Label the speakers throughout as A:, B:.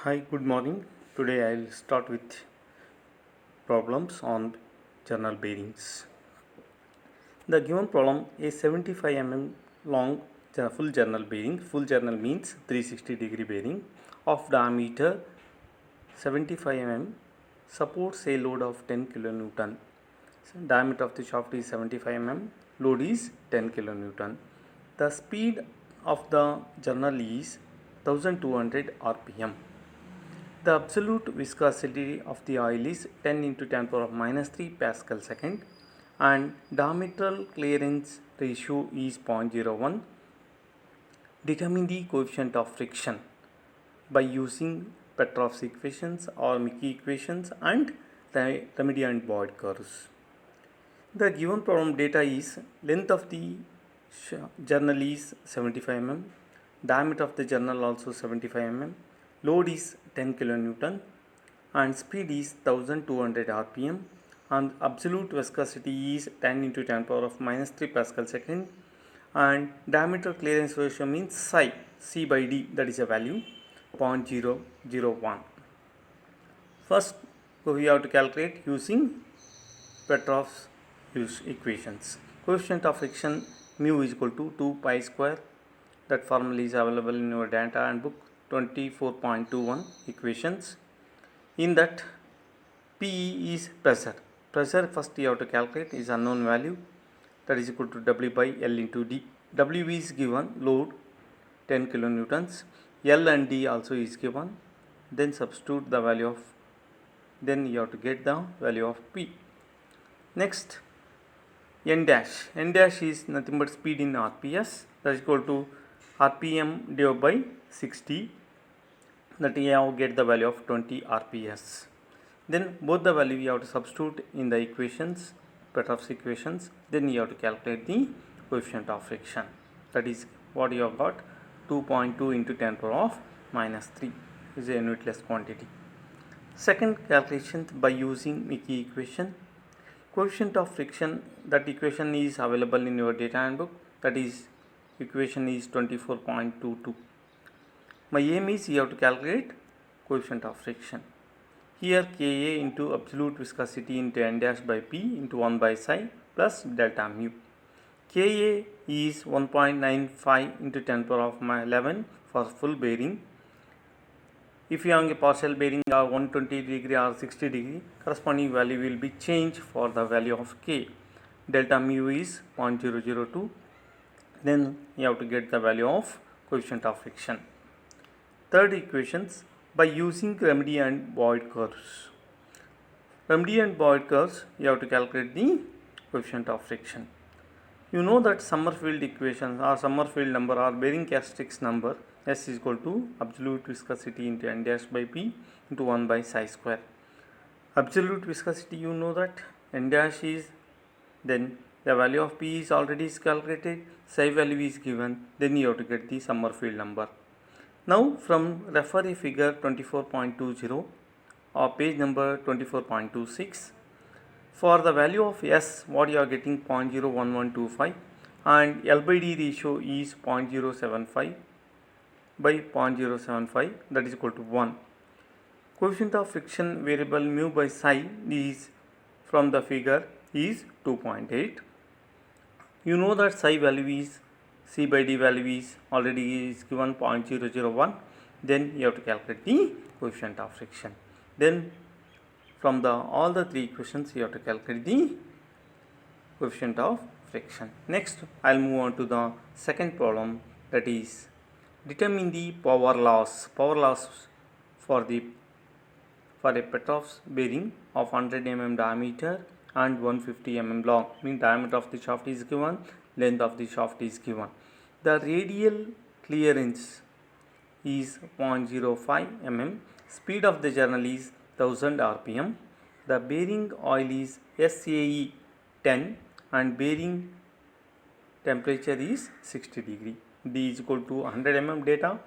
A: Hi, good morning. Today I'll start with problems on journal bearings. The given problem is 75 long full journal bearing. Full journal means 360-degree bearing of diameter 75 supports a load of 10 kilonewton. So, diameter of the shaft is 75 load is 10 kilonewton. The speed of the journal is 1200 rpm. The absolute viscosity of the oil is 10 into 10 power of minus 3 Pascal second and diametral clearance ratio is 0.01. Determine the coefficient of friction by using Petrov's equations or Mickey equations and the Remedy and Boyd curves. The given problem data is length of the journal is 75 diameter of the journal also 75 load is 10 kilonewton and speed is 1200 rpm and absolute viscosity is 10 into 10 power of minus 3 Pascal second and diameter clearance ratio means psi C by D, that is a value 0.001. First we have to calculate using Petrov's equations. Coefficient of friction mu is equal to 2 pi square. That formula is available in your data handbook 24.21 equations. In that P is pressure. Pressure first you have to calculate is unknown value, that is equal to W by L into D. W is given, load 10 kilonewtons. L and D also is given. Then substitute the value of, then you have to get the value of P. Next N dash. N dash is nothing but speed in RPS, that is equal to RPM divided by 60, that you have to get the value of 20 RPS. Then both the value you have to substitute in the equations, Petrov's equations, then you have to calculate the coefficient of friction. That is what you have got, 2.2 into 10 power of minus 3 is a unitless quantity. Second calculation by using Mickey equation. Coefficient of friction, that equation is available in your data handbook, that is equation is 24.22. My aim is you have to calculate coefficient of friction. Here Ka into absolute viscosity into N dash by P into 1 by psi plus delta mu. Ka is 1.95 into 10 power of 11 for full bearing. If you have a partial bearing or 120 degree or 60 degree, corresponding value will be changed for the value of K. Delta mu is 0.002. Then you have to get the value of coefficient of friction. Third equations by using Remedy and Boyd curves. Remedy and Boyd curves, you have to calculate the coefficient of friction. You know that Sommerfeld equation or Sommerfeld number or bearing characteristics number S is equal to absolute viscosity into N dash by P into 1 by psi square. Absolute viscosity, you know that N dash is, then the value of P is already calculated, psi value is given, then you have to get the Sommerfeld number. Now from refer a figure 24.20 or page number 24.26. For the value of S, what you are getting 0.01125 and L by D ratio is 0.075 by 0.075, that is equal to 1. Coefficient of friction variable mu by psi is from the figure is 2.8. You know that psi value is, C by D value is already is given 0.001. Then you have to calculate the coefficient of friction. Then from the all the three equations you have to calculate the coefficient of friction. Next I will move on to the second problem, that is determine the power loss. Power loss for a Petrov's bearing of 100 diameter and 150 long. Mean diameter of the shaft is given, length of the shaft is given. The radial clearance is 0.05 speed of the journal is 1000 rpm. The bearing oil is SAE 10 and bearing temperature is 60 degree. D is equal to 100 data,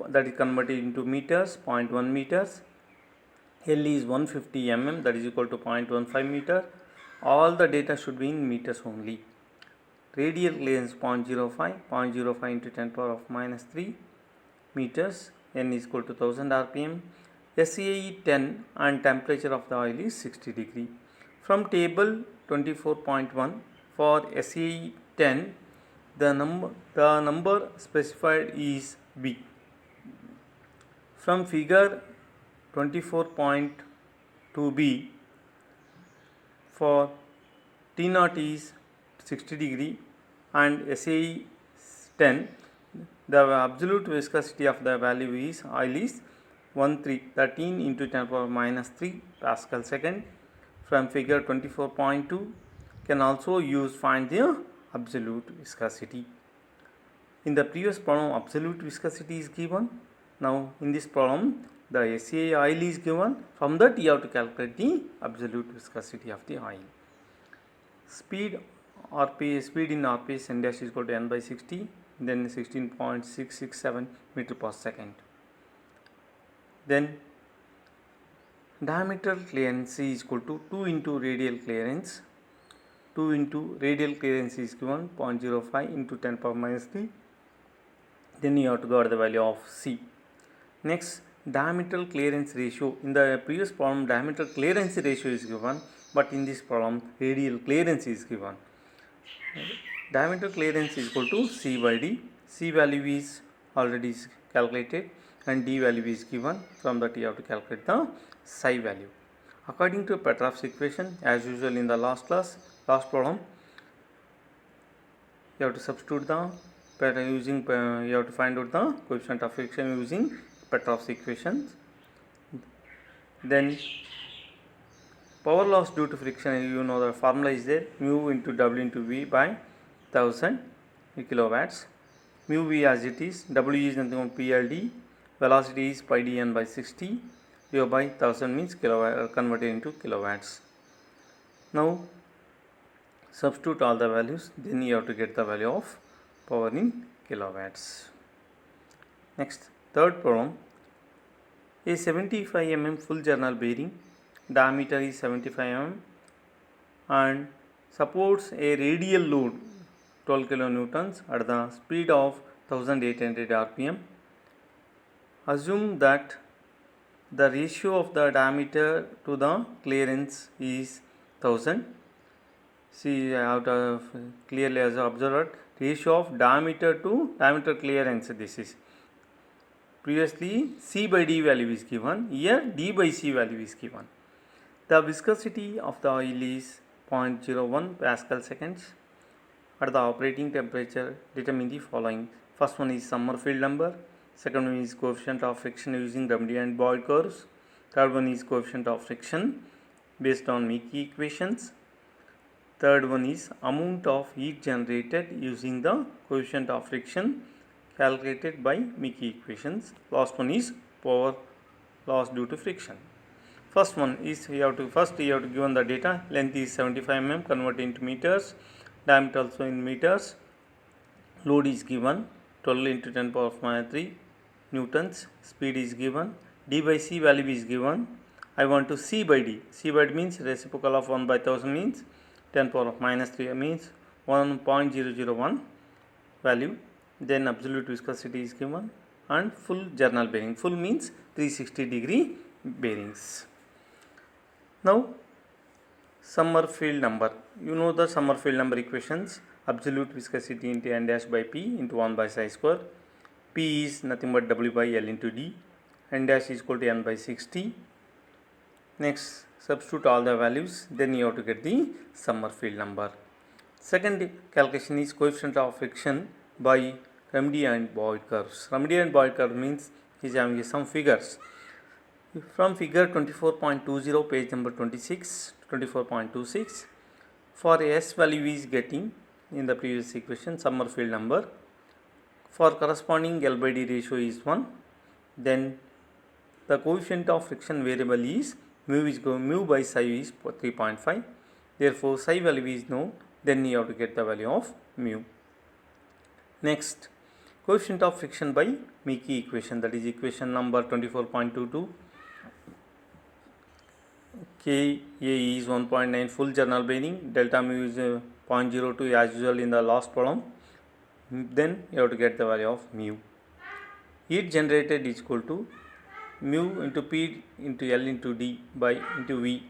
A: that is converted into meters, 0.1 meters. L is 150 that is equal to 0.15 meter. All the data should be in meters only. Radial clearance 0.05 into 10 power of minus 3 meters N is equal to 1000 rpm. SAE 10 and temperature of the oil is 60 degree. From table 24.1 for SAE 10, the number specified is B. From figure 24.2b for T0 is 60 degree and SAE 10, the absolute viscosity of the value is oil is 13 into 10 power minus 3 Pascal second. From figure 24.2 can also use find the absolute viscosity. In the previous problem, absolute viscosity is given. Now in this problem, the SAE oil is given. From that you have to calculate the absolute viscosity of the oil. Speed in RPS n dash is equal to n by 60, then 16.667 meter per second. Then diameter clearance is equal to 2 into radial clearance. 2 into radial clearance is given 0.05 into 10 power minus 3. Then you have to got the value of C. Next, diameter clearance ratio. In the previous problem, diameter clearance ratio is given, but in this problem, radial clearance is given. Diameter clearance is equal to C by D. C value is already calculated and D value is given. From that you have to calculate the psi value. According to Petrov's equation, as usual in the last problem, you have to substitute the you have to find out the coefficient of friction using Petrov's equations. Then power loss due to friction, you know the formula is there, mu into W into V by 1000 kilowatts. Mu V as it is, W is nothing but PLD, velocity is pi dn by 60, divided by 1000 means kilowatt, converted into kilowatts. Now substitute all the values, then you have to get the value of power in kilowatts. Next, third problem. A 75 mm full journal bearing, diameter is 75 mm and supports a radial load 12 kilonewtons at the speed of 1800 rpm. Assume that the ratio of the diameter to the clearance is 1000. See, I have to clearly observe ratio of diameter to diameter clearance. This is previously C by D value is given, here D by C value is given. The viscosity of the oil is 0.01 Pascal seconds. At the operating temperature, determine the following. First one is Sommerfeld number, second one is coefficient of friction using Rumdy and Boyd curves, third one is coefficient of friction based on Mickey equations, third one is amount of heat generated using the coefficient of friction calculated by Mickey equations, last one is power loss due to friction. First one is you have to given the data, length is 75 mm, convert into meters, diameter also in meters, load is given 12 into 10 power minus 3 newtons, speed is given, D by C value is given. I want to C by D. C by D means reciprocal of 1 by 1000 means 10 power of minus 3 means 1.001 value. Then absolute viscosity is given and full journal bearing. Full means 360 degree bearings. Now Sommerfeld number. You know the Sommerfeld number equations. Absolute viscosity into n dash by P into 1 by psi square. P is nothing but W by L into D. N dash is equal to n by 60. Next, substitute all the values, then you have to get the Sommerfeld number. Second calculation is coefficient of friction by Rumdy and Boyd curves. Rumdy and Boyd curve means is having some figures. From figure 24.20, page number 26, 24.26, for S value is getting in the previous equation Sommerfeld number. For corresponding L by D ratio is 1. Then the coefficient of friction variable is mu by psi is 3.5. Therefore, psi value is known. Then you have to get the value of mu. Next, coefficient of friction by Mickey equation, that is equation number 24.22. Ka is 1.9 full journal bearing, delta mu is 0.02 as usual in the last problem. Then you have to get the value of mu. Heat generated is equal to mu into P into L into D by into V.